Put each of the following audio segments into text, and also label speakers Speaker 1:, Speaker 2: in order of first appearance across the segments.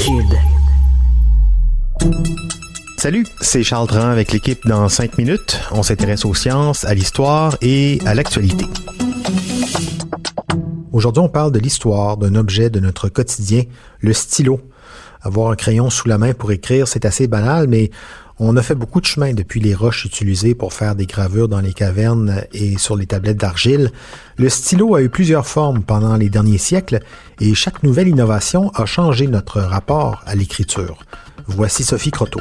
Speaker 1: Kid.
Speaker 2: Salut, c'est Charles Dran avec l'équipe dans 5 minutes. On s'intéresse aux sciences, à l'histoire et à l'actualité. Aujourd'hui, on parle de l'histoire d'un objet de notre quotidien, le stylo. Avoir un crayon sous la main pour écrire, c'est assez banal, mais on a fait beaucoup de chemin depuis les roches utilisées pour faire des gravures dans les cavernes et sur les tablettes d'argile. Le stylo a eu plusieurs formes pendant les derniers siècles et chaque nouvelle innovation a changé notre rapport à l'écriture. Voici Sophie Croteau.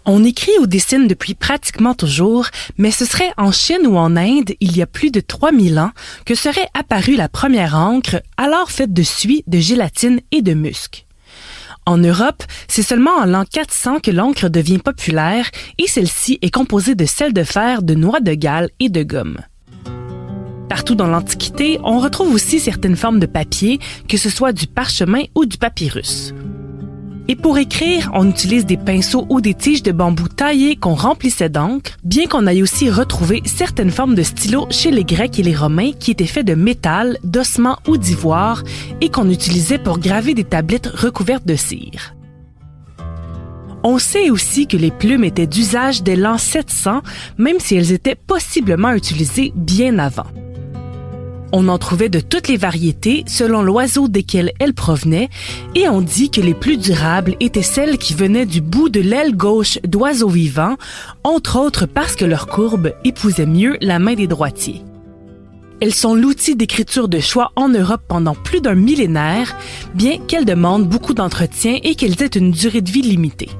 Speaker 3: On écrit ou dessine depuis pratiquement toujours, mais ce serait en Chine ou en Inde, il y a plus de 3000 ans, que serait apparue la première encre, alors faite de suie, de gélatine et de musc. En Europe, c'est seulement en l'an 400 que l'encre devient populaire et celle-ci est composée de sel de fer, de noix de Galles et de gomme. Partout dans l'Antiquité, on retrouve aussi certaines formes de papier, que ce soit du parchemin ou du papyrus. Et pour écrire, on utilise des pinceaux ou des tiges de bambou taillées qu'on remplissait d'encre, bien qu'on aille aussi retrouver certaines formes de stylos chez les Grecs et les Romains qui étaient faits de métal, d'ossements ou d'ivoire et qu'on utilisait pour graver des tablettes recouvertes de cire. On sait aussi que les plumes étaient d'usage dès l'an 700, même si elles étaient possiblement utilisées bien avant. On en trouvait de toutes les variétés selon l'oiseau desquels elles provenaient et on dit que les plus durables étaient celles qui venaient du bout de l'aile gauche d'oiseaux vivants, entre autres parce que leur courbe épousait mieux la main des droitiers. Elles sont l'outil d'écriture de choix en Europe pendant plus d'un millénaire, bien qu'elles demandent beaucoup d'entretien et qu'elles aient une durée de vie limitée.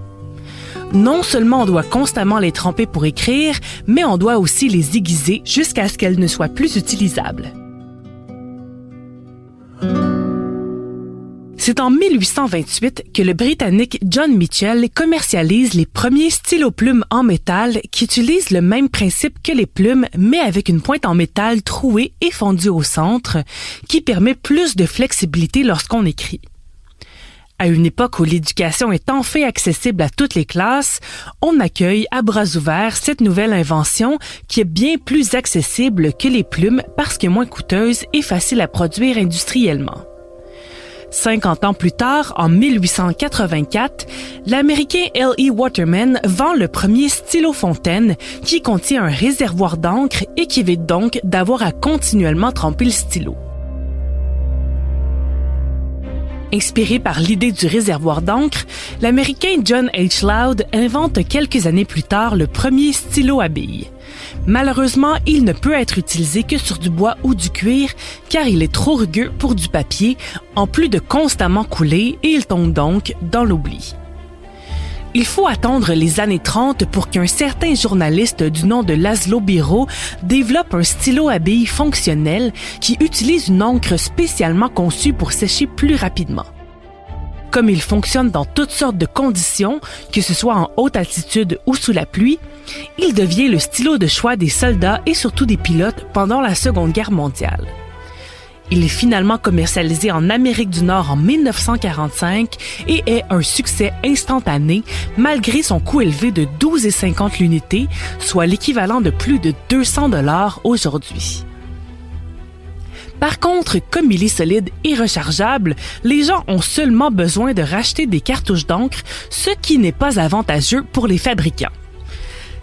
Speaker 3: Non seulement on doit constamment les tremper pour écrire, mais on doit aussi les aiguiser jusqu'à ce qu'elles ne soient plus utilisables. C'est en 1828 que le Britannique John Michell commercialise les premiers stylos-plumes en métal qui utilisent le même principe que les plumes, mais avec une pointe en métal trouée et fondue au centre, qui permet plus de flexibilité lorsqu'on écrit. À une époque où l'éducation est enfin accessible à toutes les classes, on accueille à bras ouverts cette nouvelle invention qui est bien plus accessible que les plumes parce qu'elle est moins coûteuse et facile à produire industriellement. 50 ans plus tard, en 1884, l'Américain L.E. Waterman vend le premier stylo fontaine qui contient un réservoir d'encre et qui évite donc d'avoir à continuellement tremper le stylo. Inspiré par l'idée du réservoir d'encre, l'Américain John H. Loud invente quelques années plus tard le premier stylo à billes. Malheureusement, il ne peut être utilisé que sur du bois ou du cuir car il est trop rugueux pour du papier, en plus de constamment couler et il tombe donc dans l'oubli. Il faut attendre les années 30 pour qu'un certain journaliste du nom de Laszlo Biro développe un stylo à billes fonctionnel qui utilise une encre spécialement conçue pour sécher plus rapidement. Comme il fonctionne dans toutes sortes de conditions, que ce soit en haute altitude ou sous la pluie, il devient le stylo de choix des soldats et surtout des pilotes pendant la Seconde Guerre mondiale. Il est finalement commercialisé en Amérique du Nord en 1945 et est un succès instantané malgré son coût élevé de 12,50 l'unité, soit l'équivalent de plus de 200 $ aujourd'hui. Par contre, comme il est solide et rechargeable, les gens ont seulement besoin de racheter des cartouches d'encre, ce qui n'est pas avantageux pour les fabricants.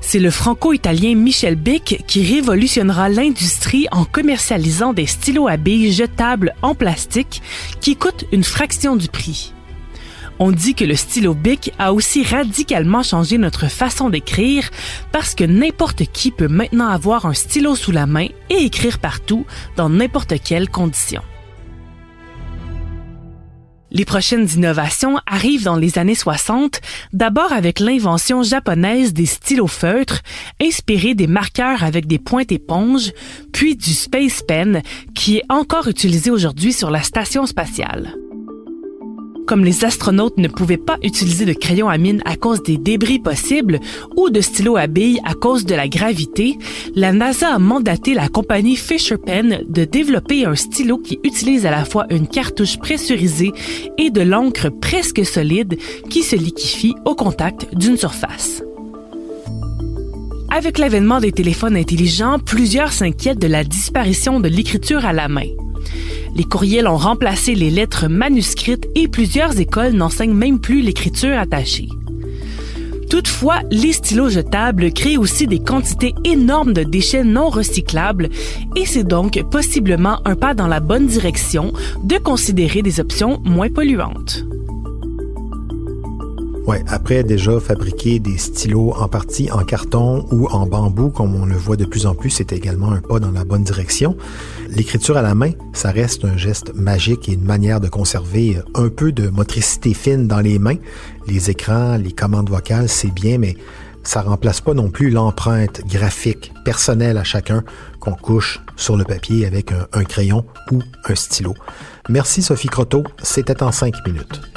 Speaker 3: C'est le franco-italien Michel Bic qui révolutionnera l'industrie en commercialisant des stylos à billes jetables en plastique qui coûtent une fraction du prix. On dit que le stylo Bic a aussi radicalement changé notre façon d'écrire parce que n'importe qui peut maintenant avoir un stylo sous la main et écrire partout, dans n'importe quelle condition. Les prochaines innovations arrivent dans les années 60, d'abord avec l'invention japonaise des stylos feutres, inspirés des marqueurs avec des pointes éponges, puis du Space Pen, qui est encore utilisé aujourd'hui sur la station spatiale. Comme les astronautes ne pouvaient pas utiliser de crayon à mine à cause des débris possibles ou de stylos à billes à cause de la gravité, la NASA a mandaté la compagnie Fisher Pen de développer un stylo qui utilise à la fois une cartouche pressurisée et de l'encre presque solide qui se liquéfie au contact d'une surface. Avec l'avènement des téléphones intelligents, plusieurs s'inquiètent de la disparition de l'écriture à la main. Les courriels ont remplacé les lettres manuscrites et plusieurs écoles n'enseignent même plus l'écriture attachée. Toutefois, les stylos jetables créent aussi des quantités énormes de déchets non recyclables et c'est donc possiblement un pas dans la bonne direction de considérer des options moins polluantes.
Speaker 2: Ouais, après déjà fabriquer des stylos en partie en carton ou en bambou, comme on le voit de plus en plus, c'est également un pas dans la bonne direction. L'écriture à la main, ça reste un geste magique et une manière de conserver un peu de motricité fine dans les mains. Les écrans, les commandes vocales, c'est bien, mais ça remplace pas non plus l'empreinte graphique personnelle à chacun qu'on couche sur le papier avec un crayon ou un stylo. Merci Sophie Croteau, c'était en 5 minutes.